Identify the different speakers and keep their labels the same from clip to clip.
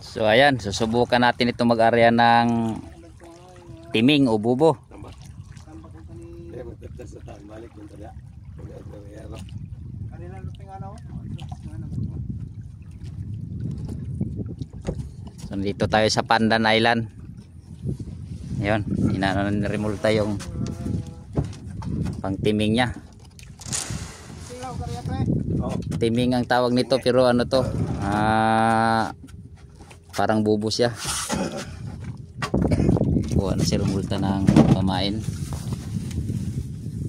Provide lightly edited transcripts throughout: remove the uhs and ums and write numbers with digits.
Speaker 1: So ayan, susubukan natin ito mag-area ng timing o bubo. So dito tayo sa Pandan Island. Ayun, inanong-remulta yung pang timing niya. Timing ang tawag nito, pero ano to? Parang bubo siya. Kuha na si Remulta ng pamain.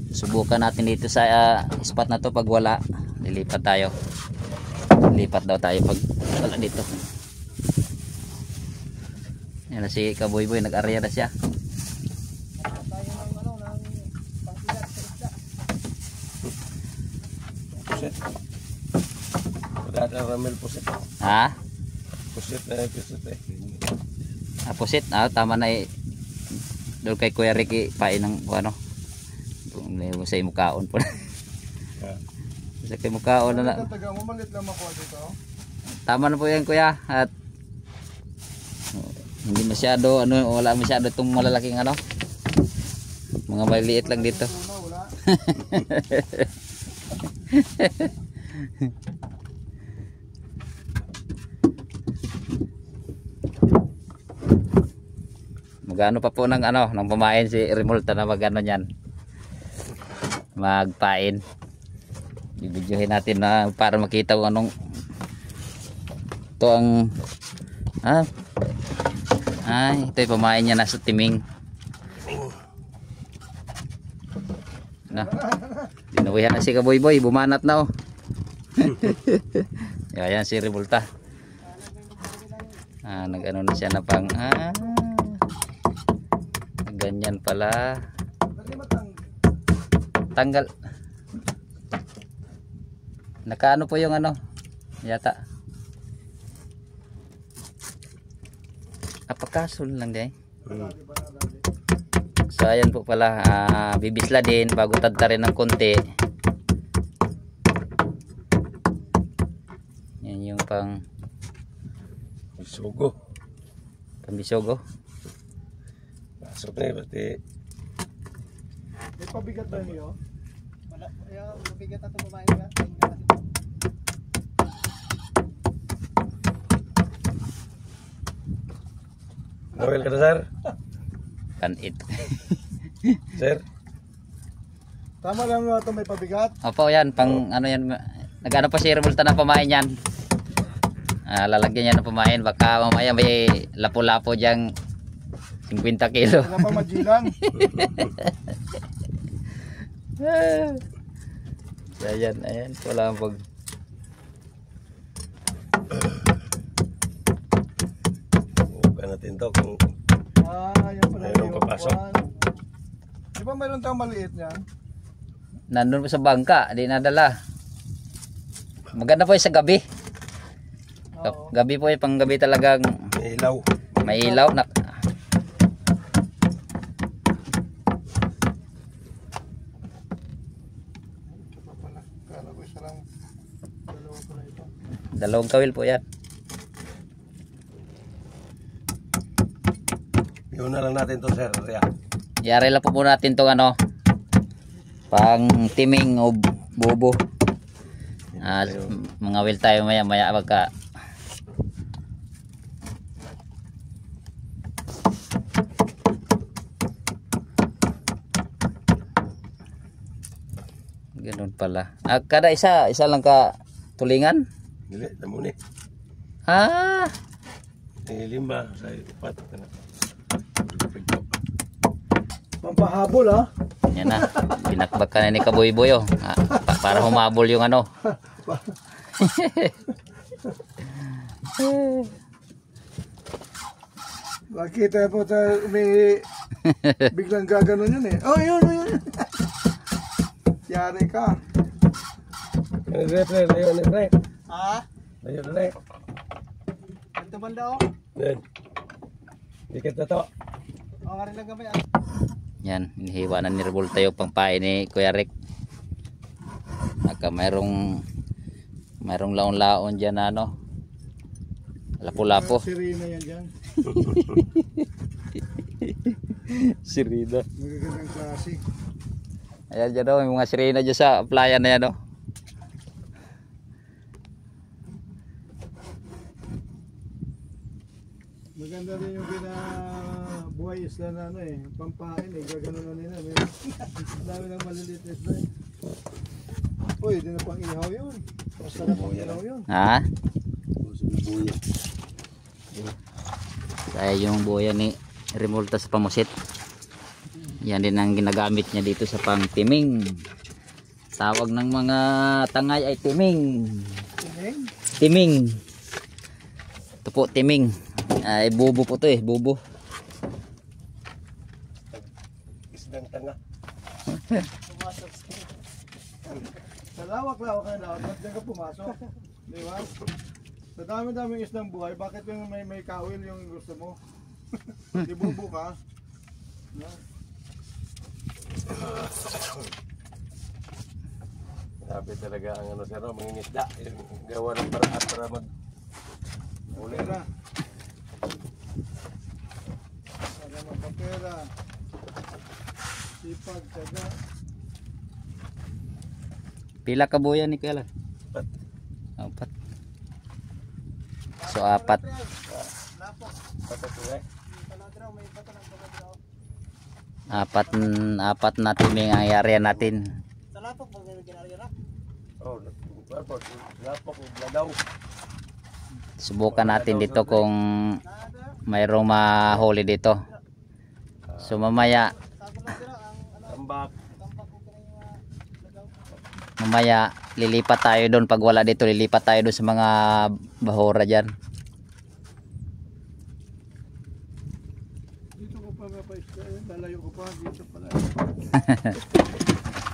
Speaker 1: Subukan natin dito sa spot na to. Pag wala, lilipat tayo. Lilipat daw tayo pag wala dito. Yan na si Kaboyboy, nag-area na siya. Ha?
Speaker 2: Pusit na pusit eh.
Speaker 1: Pusit, tama na eh. Doon kay Kuya Ricky pain ng ano. Sa mukaon po. Sa kay mukaon na. Tama na po yan, Kuya. At hindi masyado wala masyado itong malalaking ano. Mga maliit lang dito. Magano pa po ng ng pamain si Remulta na magano niyan. Magpain. Ibidyohin natin na para makita kung anong ito ang ito yung pamain niya nasa timing. Dinuwihan na si Kaboyboy, bumanat na Ayan si Remulta. Nag-ano na siya na pang ganyan pala. Tanggal. Nakaano po yung yata. Apakasul lang din. So ayan po pala, bibisla din bago tadtarin ng konti. Yan yung pang
Speaker 2: bisogo.
Speaker 1: Pambisogo.
Speaker 2: Pasok na pati.
Speaker 3: May pabigat ba niyo? Wala. Yung mabigat na ito kumain ka.
Speaker 2: Noel ka na, sir?
Speaker 1: Kanit.
Speaker 2: Sir?
Speaker 3: Tama lang ito may pabigat.
Speaker 1: Opo yan, pang yan. Nagano pa si Remulta na pamain yan. Lalagyan niya ng pamain. Baka mamaya may lapo-lapo diyang 50 kilo.
Speaker 3: Wala pa majilang.
Speaker 1: Ayan. Wala ang pag...
Speaker 2: Huwag natin to kung...
Speaker 3: Yan pala
Speaker 2: mayroong papasok.
Speaker 3: Di ba mayroon tayong maliit niyan?
Speaker 1: Nandun po sa bangka, di nadala. Maganda po yung sa gabi. Gabi po yung pang gabi talagang
Speaker 2: May ilaw.
Speaker 1: may ilaw na.
Speaker 3: Kala ko isa lang. Dalawa pala ito.
Speaker 1: Dalawang kawil po yan.
Speaker 2: Yun na lang natin to, sir.
Speaker 1: Yari lang po muna natin itong pang timing o bubo. Mga will tayo maya pagka ganun pala. Kada isa lang ka tulingan?
Speaker 2: Dili, damo ni. Lima sa upat.
Speaker 3: Pampahabol
Speaker 1: Yan na. Pinakbak ka na ni Kaboyboy para humabol yung
Speaker 3: Makita po tayo may biglang gaganon yun eh. Oh, yun. Yari ka.
Speaker 2: Layo na.
Speaker 3: Ha?
Speaker 2: Layo na.
Speaker 3: Ito banda
Speaker 2: Yan. Dikit na to.
Speaker 3: nga rin lang gamay
Speaker 1: Yan, hinihiwanan ni Remulta yung pangpain ni Kuya Rick. Mayroong laon-laon dyan na Lapu-lapo.
Speaker 3: Sirena yan dyan.
Speaker 1: Sirena.
Speaker 3: Magagandang klase.
Speaker 1: Ayan dyan o, may mga sirena dyan sa playa na yan o.
Speaker 3: Maganda rin yung buhay isla na ano eh. Pampain eh. Gagano na nila. May dami ng maliliit na isla eh. Uy, di na pang ihaw yun. Masarap ang ihaw yun.
Speaker 1: Ha?
Speaker 2: Buya.
Speaker 1: Kaya yung buya ni Remolta sa pamusit. Yan din ang ginagamit niya dito sa pangtiming. Tawag ng mga tangay ay timing.
Speaker 3: Timing?
Speaker 1: Timing. Ito po timing. Ay bubo po to eh, bubo.
Speaker 2: Isdang tanga.
Speaker 3: Pumasok sa lawak-lawak na daw. Ba't dyan ka pumasok? Di ba? Sa dami-daming islang buhay, bakit yung may kawil yung gusto mo? Di bubo ka? No?
Speaker 2: Sabi talaga ang ano sir, mangingisda. Yung gawa ng paraan para mag uli
Speaker 3: Pera. Para magpapera. Sipag, tsaga.
Speaker 1: Pila ka buya ni Kailan?
Speaker 2: Pat.
Speaker 1: Apat. So apat.
Speaker 3: Lapok.
Speaker 2: Patatuloy.
Speaker 3: Taladraw, may bato ng taladraw.
Speaker 1: Apat na timing ang yarian natin.
Speaker 3: Sa lapok, pag may ginarira.
Speaker 2: Oh, lapok, ladaw.
Speaker 1: Subukan natin dito kung mayroong mahuli dito. So mamaya
Speaker 3: Sago lang sila, ang ano,
Speaker 2: Tambak.
Speaker 3: tampak ko kaya yung lagaw.
Speaker 1: mamaya lilipat tayo doon. Pag wala dito, lilipat tayo doon sa mga bahura dyan.
Speaker 3: Dito ko pa mapaisda, lalayo ko pa, dito pala.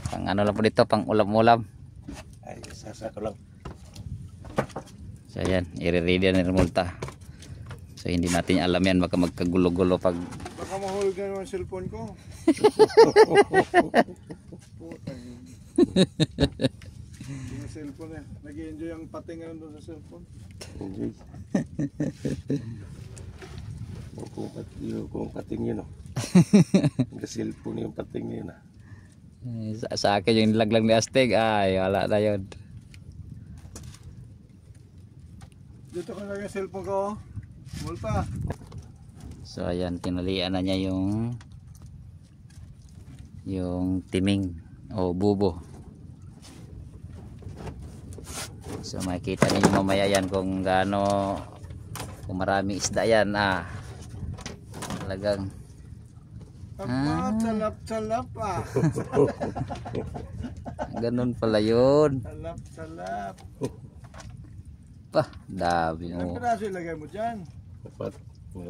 Speaker 1: Pang ano lang po dito, pang ulam-ulam.
Speaker 2: Ay, sasako lang.
Speaker 1: So ayan, i-ready na ni Remolta. So hindi natin alam yan, baka magkagulo-gulo pag
Speaker 3: Baka mahulog na naman ang cellphone ko. Putang yun. Yung cellphone eh. Nag-i-enjoy ang patingan doon sa cellphone.
Speaker 2: Enjoy. Kung pating yun, oh. Gasilpon yung pating yun, ah.
Speaker 1: sa akin yung nilaglang ni Astig, ay wala na yun.
Speaker 3: Dito ko lagay ang cellphone ko. Multa.
Speaker 1: So ayan, tinalian na niya yung timing o bubo. So makikita ninyo mamaya yan kung gaano, kung marami isda yan. Talagang
Speaker 3: Salap-salap ah.
Speaker 1: ganun pala yun.
Speaker 3: Salap-salap.
Speaker 1: Pa, dami
Speaker 3: Anong
Speaker 1: mo.
Speaker 3: piraso ilagay mo dyan?
Speaker 2: Dapat.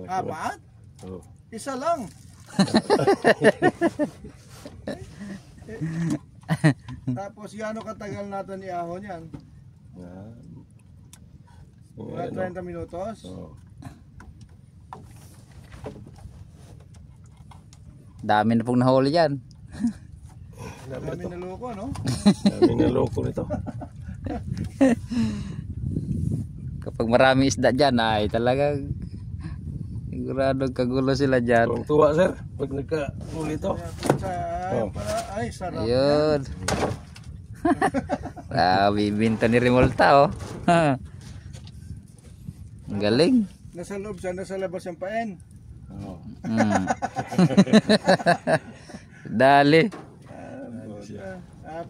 Speaker 3: Apat?
Speaker 2: Oh.
Speaker 3: Isa lang. Tapos gaano katagal natin iahon yan? Mga 30 minutos?
Speaker 2: Oh.
Speaker 1: Dami na pong nahuli yan.
Speaker 3: Dami na loko, no?
Speaker 2: Dami na loko nito.
Speaker 1: Kapag marami isda dyan, ay talagang siguradong kagulo sila dyan.
Speaker 2: Tuwang tuwa sir, pag nagka-uli ito. Oh.
Speaker 3: Ay, sarap.
Speaker 1: Ayun. Bibinta ni Remolta, oh. Ang galing.
Speaker 3: Nasa loob siya, nasa labas yung paen.
Speaker 2: Oh.
Speaker 1: Mm. Dali.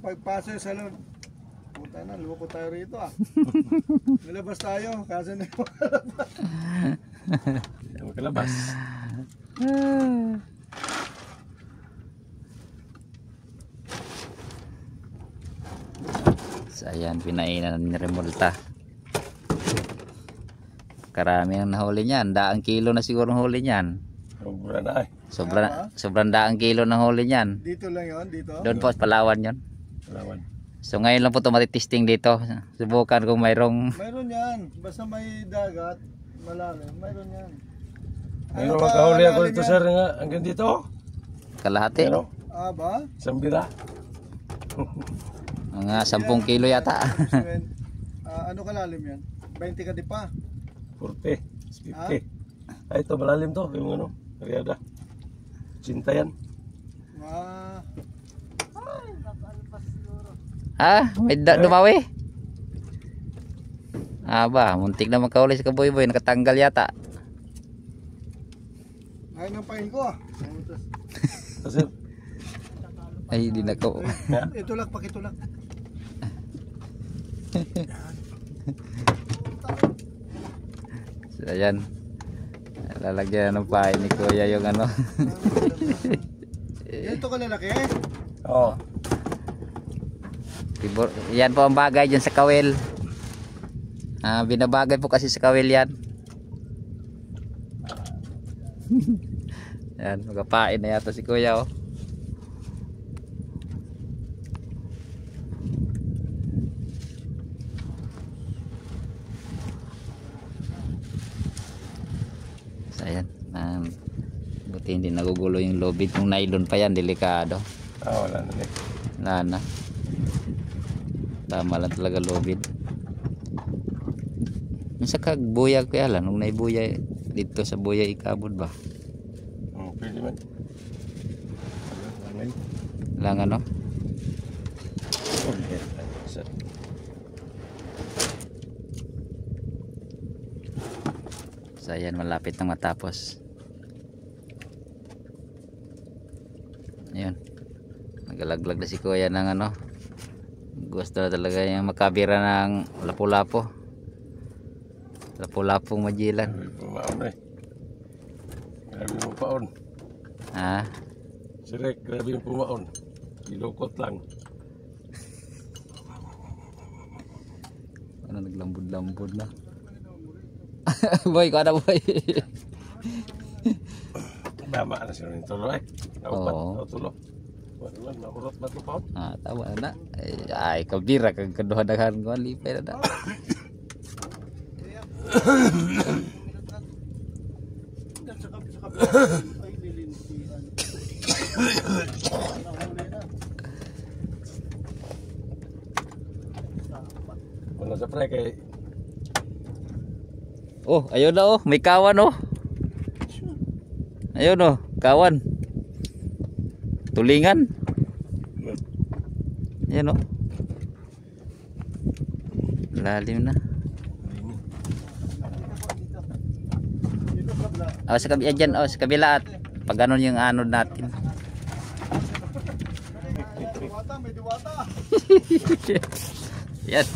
Speaker 3: Pagpasok sa loob. Puta na, loko tayo rito ah. Nilabas tayo, kasi na
Speaker 2: Makalabas.
Speaker 1: So ayan, pinainan ni Remolta. Karami ang nahuli niyan. 100 kilo na siguro ang huli niyan.
Speaker 2: Sobra na eh.
Speaker 1: Sobrang 100 kilo na huli niyan.
Speaker 3: dito lang yon, dito.
Speaker 1: Doon po, Palawan yon.
Speaker 2: Salamat.
Speaker 1: So ngayon lang po ito matitesting dito. Subukan kung mayroong
Speaker 3: Mayroon yan. Basta may dagat, malalim, mayroon yan.
Speaker 2: Mayroon
Speaker 3: ba
Speaker 2: makahuli ako
Speaker 3: lalim
Speaker 2: dito
Speaker 3: yan?
Speaker 2: sir nga hanggang dito.
Speaker 1: kalahati.
Speaker 2: Pero,
Speaker 3: Ah ba?
Speaker 2: sambira.
Speaker 1: Mga 10 kilo yata.
Speaker 3: Ano kalalim yan? 20 ka di pa.
Speaker 2: 40, 50. Ay, ito malalim to. Yung ano, karyada. Cinta yan.
Speaker 3: Ah,
Speaker 1: May dumawi. Ba, muntik na magkauli sa kaboy-boy, nakatanggal yata.
Speaker 3: ayun ang pain ko ah.
Speaker 2: Kasi,
Speaker 1: Ay, di na ko.
Speaker 3: Itulak, pakitulak.
Speaker 1: So, ayan. Lalagyan ng pain ni Kuya yung ano.
Speaker 3: Ito ka lalaki
Speaker 2: oo.
Speaker 1: Yan po ang bagay dyan sa kawil. Binabagay po kasi sa kawil yan. Yan, magapain na yata si Kuya oh. So ayan, buti hindi nagugulo yung lobid. Kung nylon pa yan, delikado.
Speaker 2: Wala na eh.
Speaker 1: Wala na. Tama lang talaga lobid. Nasa kagbuya kaya lang, nung naibuya dito sa buya ikabod ba?
Speaker 2: Pwede man.
Speaker 1: Lang ano? So ayan, malapit na matapos. Ayan, nagalaglag na si Kuya ng ano. Gusto na talaga yung makabira ng lapu-lapo. Lapu-lapong Magellan.
Speaker 2: Pumaon eh. Grabe mo paon. Sirek, grabe yung pumaon. Ilukot lang.
Speaker 1: Ano, naglambod-lambod na. Boy, ko na boy.
Speaker 2: Tama na siya rin tulo eh. Naupat,
Speaker 1: Oo.
Speaker 2: nautulo. Wala lang, naurot na ito paon.
Speaker 1: Tama na. Ay, kabira kang kaduhadahan ko. Lipay na na.
Speaker 3: Ay, lilintian.
Speaker 2: Wala sa pre kay
Speaker 1: Oh, ayun na oh. May kawan oh. Ayun oh, kawan. Tulingan. Yan oh. Lalim na. Sa kabila dyan, sa kabila at pag ganon yung anod natin.
Speaker 3: Diwata, may diwata.
Speaker 1: Yan.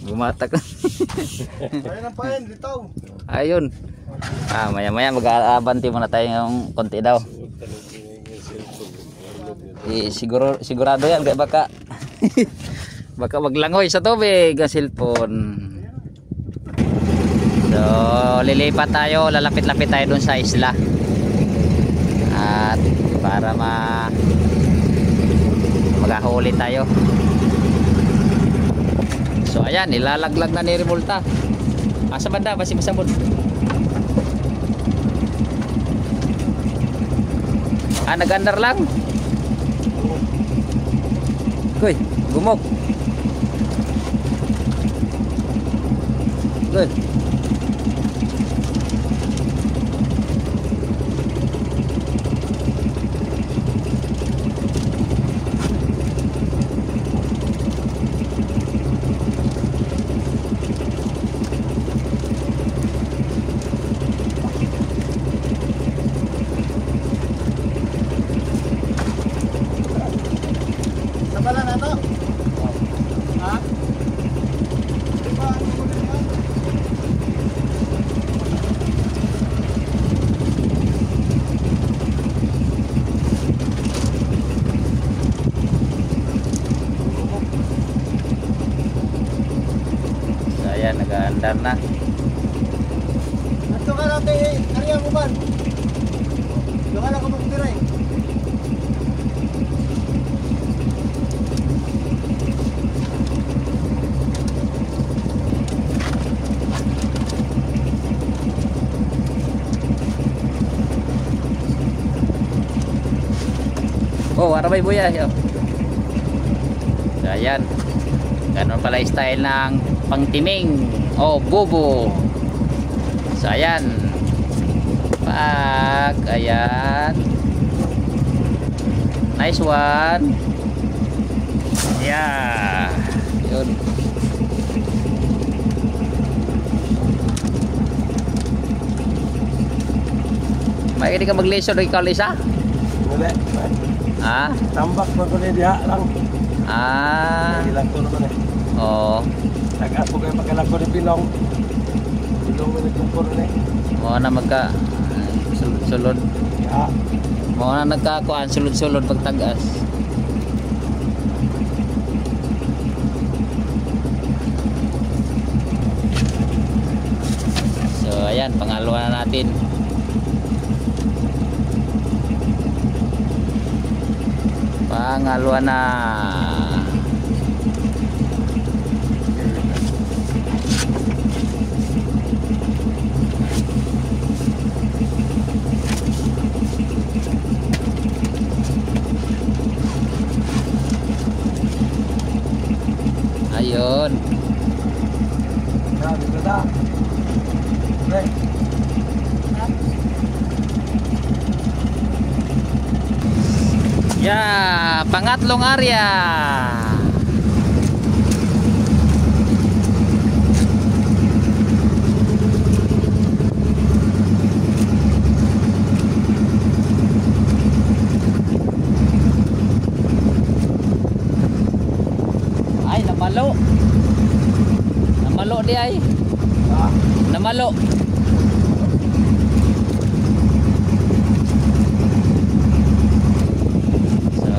Speaker 1: Bumatak.
Speaker 3: Ayun ang pain, litaw.
Speaker 1: Ayun. Maya-maya mag-aabanti muna tayo ng konti daw. Sigurado yan, baka baka maglangoy sa tubig ang cellphone. So, lilipat tayo, lalapit-lapit tayo dun sa isla. At para magahuli tayo. So, ayan, ilalaglag na ni Remulta. Sa banda, basi masabot. Nag-andar lang. Kuy, gumok. Good.
Speaker 3: Sabala na to. Ha? Di ba ang huli yan?
Speaker 1: So, ayan, nag-aandar na.
Speaker 3: Ato ka natin, karya mo ba? Doon ka lang kumagdiray.
Speaker 1: Oh, ara may buya. So, ayan. Ganon pala style ng pangtiming o bubo. So ayan. Ayan. Nice one. Yeah. Yun. May hindi ka mag-laser ikaw, Lisa?
Speaker 2: Wala.
Speaker 1: Ha?
Speaker 2: Tambak pa ko diha lang.
Speaker 1: Ah.
Speaker 2: Ilang ko naman eh.
Speaker 1: Oo.
Speaker 2: Nag-apo kayo pagkalang ko ni Bilong. Bilong mo nagkumpor na eh.
Speaker 1: Mga na magka sulod.
Speaker 2: Ya.
Speaker 1: Mga na nagkakuan sulod-sulod pag tagas. So ayan, pangalawa na natin. Pangalawa na. Ayun.
Speaker 2: Ya, dito na. Pre.
Speaker 1: Ya, pangatlong area. Ay, namalo. Namalo di ay.
Speaker 2: Ah,
Speaker 1: Namalo. So,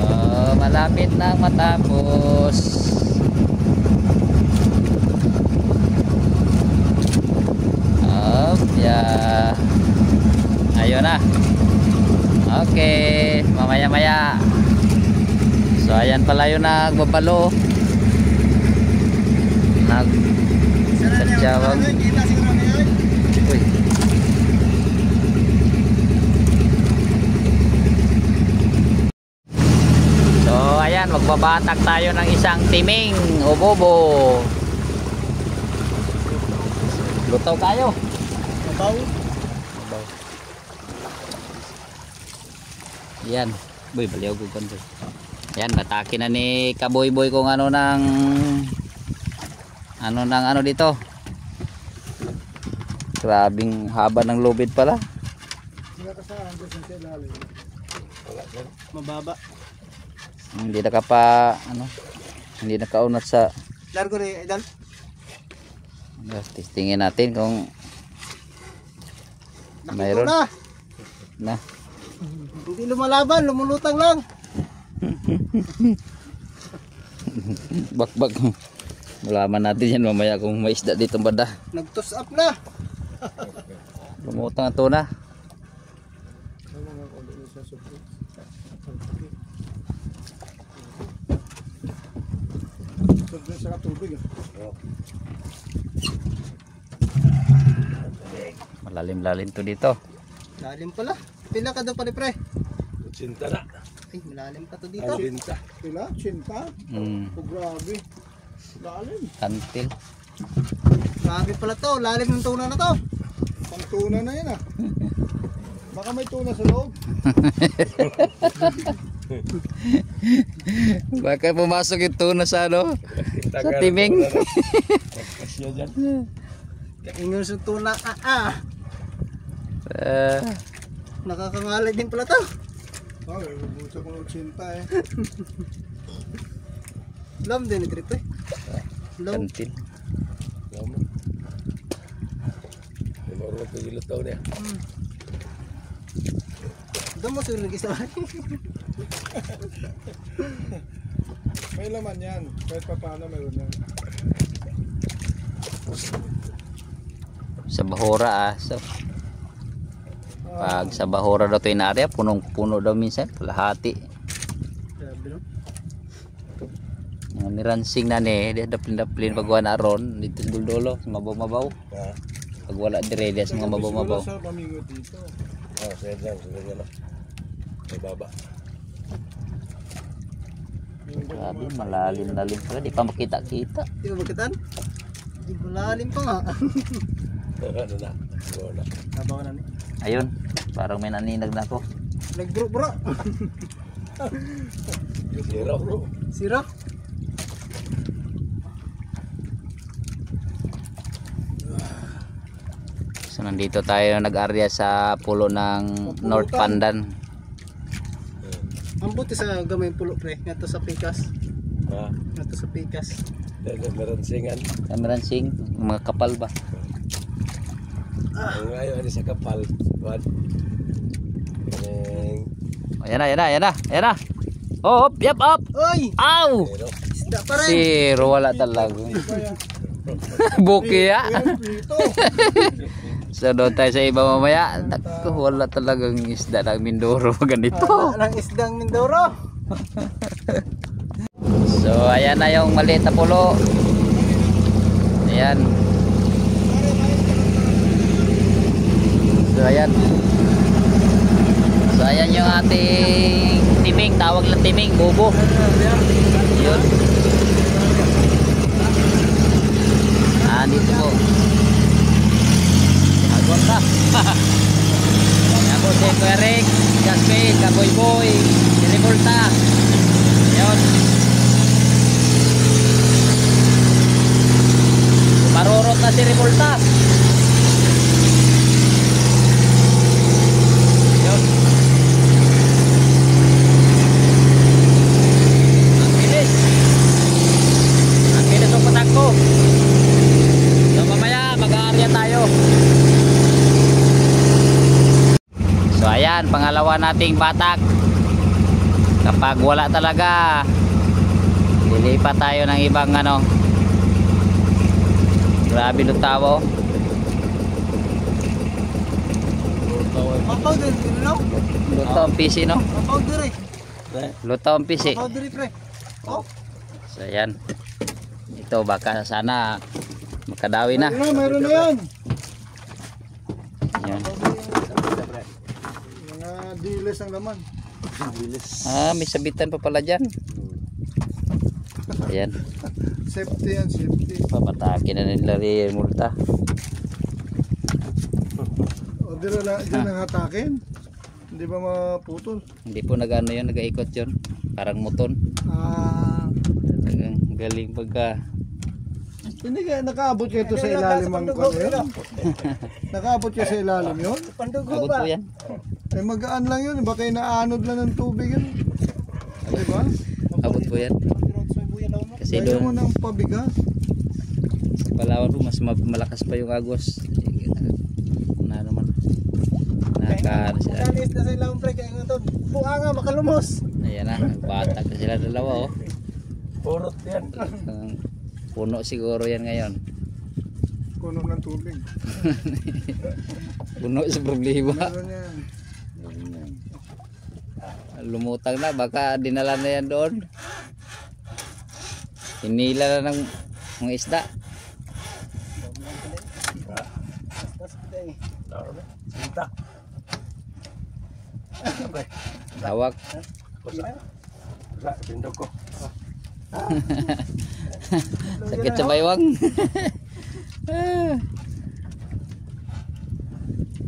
Speaker 1: malapit na matapos. Yeah. Ayun na. Okay, mamaya-maya. So, ayan pala yung nagbabalo. Nagsadyawag. Uy. So ayan, magbabatak tayo ng isang timing o bobo. Lutaw tayo.
Speaker 3: Mabaw.
Speaker 1: Yan. Boy, baliw ko kan. Yan, batakin na ni Kaboy-boy kung ano ng ano dito. Grabing haba ng lubid pala.
Speaker 3: Mababa.
Speaker 1: Hindi na ka pa hindi nakaunat sa
Speaker 3: Largo rin, idol.
Speaker 1: testingin natin kung mayroon na.
Speaker 3: Hindi lumalaban, lumulutang lang.
Speaker 1: Bakbak. Malaman natin yan mamaya kung may isda dito banda.
Speaker 3: Nag-toss up na.
Speaker 1: Lumutang ang tuna.
Speaker 3: Sa tubig.
Speaker 1: Malalim-lalim to dito.
Speaker 3: Lalim pala. Pila ka daw pa ni pre?
Speaker 2: cinta na.
Speaker 3: Ay, malalim pa to dito.
Speaker 2: Cinta.
Speaker 3: Pila? Cinta? Oh, grabe. Lalim.
Speaker 1: Kantil.
Speaker 3: Grabe pala to. Lalim ng tuna na to. Pang tuna na yan ah. Baka may tuna sa loob.
Speaker 1: Baka pumasok yung tuna sa sa timing.
Speaker 2: Kasya dyan.
Speaker 3: Kaingin sa tuna. Nakakangalay din pala to. Oh, busa ko ng cinta eh. Lam din ito eh.
Speaker 1: Kantil.
Speaker 2: Marunong ito yung lutaw niya.
Speaker 3: Doon mo siguro lagi sa may laman yan. Kahit pa paano meron yan.
Speaker 1: Sa Bahura so, pag sa Bahura daw ito yung area, punong-puno daw minsan, kalahati. Mga miransing na ni, daplin-daplin pag wala ron, dito sa dulo, sa mabaw-mabaw. Pag wala dire, sa mga mabaw-mabaw.
Speaker 3: Sa pamingot dito.
Speaker 2: Saya dyan, may baba.
Speaker 1: Grabe, malalim-lalim pala, di pa makita-kita.
Speaker 3: Di ba magkitaan? Di malalim pa nga.
Speaker 2: Ano na? Wala.
Speaker 3: Nabawa na ni.
Speaker 1: Ayun, parang may naninag na ako.
Speaker 3: Nag-group bro.
Speaker 2: Sira bro.
Speaker 3: Sira.
Speaker 1: So nandito tayo nag-area sa pulo ng North Pandan.
Speaker 3: Ang buti sa gamay pulo pre, ngato sa Pikas.
Speaker 2: Ha?
Speaker 3: Ngato sa Pikas.
Speaker 2: Dahil meransingan.
Speaker 1: Kameransing, mga kapal ba?
Speaker 2: Ang ngayon sa kapal. What?
Speaker 1: Ayan na, ayan na, ayan na, ayan na. Oh, up, yep, up.
Speaker 3: Oy!
Speaker 1: Ow!
Speaker 2: Pero
Speaker 3: Isda pa rin!
Speaker 1: Zero, wala talaga. Buki ya. So doon tayo sa iba mamaya. Naku, wala talagang isda ng Mindoro ganito.
Speaker 3: Walang isdang Mindoro.
Speaker 1: So ayan na yung maliit na pulo. Ayan. So ayan. So ayan yung ating timing. Tawag lang timing, bubo. Yun. Dito po. Agon na. Yan po si Kuya Rick, Jasmine, Kaboy Boy, si Revolta. Yun. Marurot na si Revolta. Yun. Ang bilis. Ang bilis ang patakbo. So mamaya mag-aarya tayo. So ayan, pangalawa nating batak. Kapag wala talaga, lilipat tayo ng ibang ano. Grabe lutaw.
Speaker 3: Mapaw din, no?
Speaker 1: Lutaw ang PC no?
Speaker 3: Mapaw dire.
Speaker 1: Lutaw ang PC.
Speaker 3: Mapaw dire pre. Oh.
Speaker 1: So ayan. Ito baka sana makadawi na.
Speaker 3: Mayroon na yan.
Speaker 1: Ayan.
Speaker 3: Mga diles ang laman.
Speaker 1: May sabitan pa pala dyan. Ayan.
Speaker 3: Safety yan, safety.
Speaker 1: Papatakin na nila rin multa.
Speaker 3: O dito na dyan ang hatakin. Hindi ba maputol?
Speaker 1: Hindi po nag-ano yun, nag-aikot yun. Parang muton. Talagang galing pagka.
Speaker 3: Hindi kaya nakaabot kayo ito sa ilalim ang kano yun? Nakaabot kayo sa ilalim yun?
Speaker 1: Abot po yan.
Speaker 3: Eh magaan lang yun, baka inaanod lang ng tubig yun. Diba?
Speaker 1: Abot po yan. Kasi
Speaker 3: Ayaw mo
Speaker 1: doon
Speaker 3: ng pabigas.
Speaker 1: sa Palawan po mas malakas pa yung agos. Na naman. Naka sila.
Speaker 3: Kalis na sa ilang pre, kaya nga ito, buanga makalumos.
Speaker 1: Ayan na, batak na sila dalawa oh.
Speaker 2: purot yan.
Speaker 1: Puno siguro yan ngayon.
Speaker 3: Puno ng tubig.
Speaker 1: Puno sa problema.
Speaker 3: Meron yan.
Speaker 1: Lumutang na, baka dinala na yan doon. Hinila na ng mga isda.
Speaker 2: Sinta.
Speaker 1: Tawag.
Speaker 2: Wala, pindog ko.
Speaker 1: Sakit sa baywang.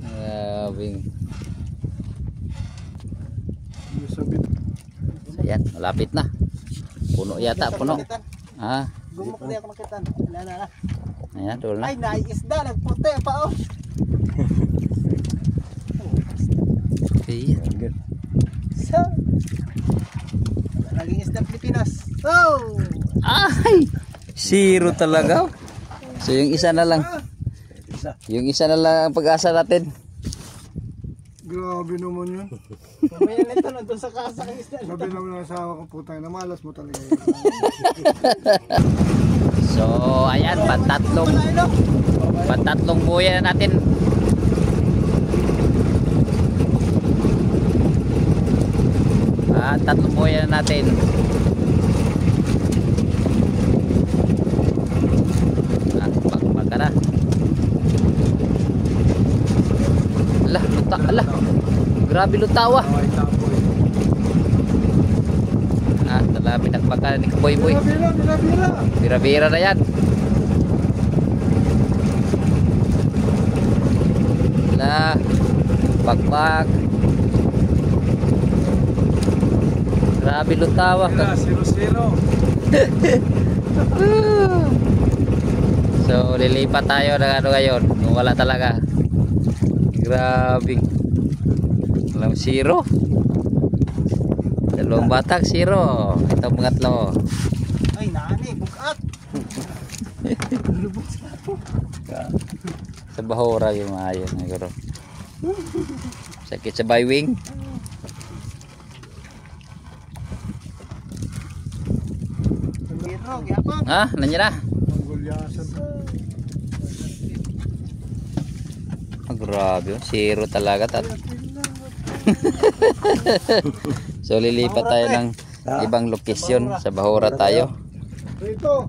Speaker 1: Grabing.
Speaker 3: Sabit.
Speaker 1: Ayan, malapit na. Puno yata, puno.
Speaker 3: Gumok na ako makita. Wala.
Speaker 1: Ayan, doon na.
Speaker 3: Ay, naiisda, nagputi pa oh.
Speaker 1: Okay.
Speaker 3: So, naging isda Pilipinas. Oh!
Speaker 1: Ay! Zero talaga. So yung isa na lang. Yung isa na lang ang pag-asa natin.
Speaker 3: Grabe naman yun.
Speaker 4: Mamaya nito nandun sa kasa ng isda.
Speaker 3: Sabi naman ng asawa ko, putang na malas mo talaga yun.
Speaker 1: So ayan, patatlong buya na natin. Tatlong buya na natin. Baka na. Alah, luta, alah. Grabe lutawa. Talabi nagbaka ni Kaboy Boy. Bira-bira na yan. Bakbak. Grabe lutawa ka.
Speaker 3: 0-0.
Speaker 1: So lilipat tayo ng ano ngayon. Kung wala talaga. Grabe. Walang zero. Dalawang batak zero. Ito pangatlo.
Speaker 4: Ay, nani, bukat.
Speaker 1: Sa bahura yung maayo siguro. Sakit sa baywing.
Speaker 4: Pero, gyapon.
Speaker 1: Nandiyan na.
Speaker 3: Ang gulyasan.
Speaker 1: Grabe, zero talaga. So lilipat tayo ng ibang lokasyon. Sa bahura tayo.
Speaker 3: Rito.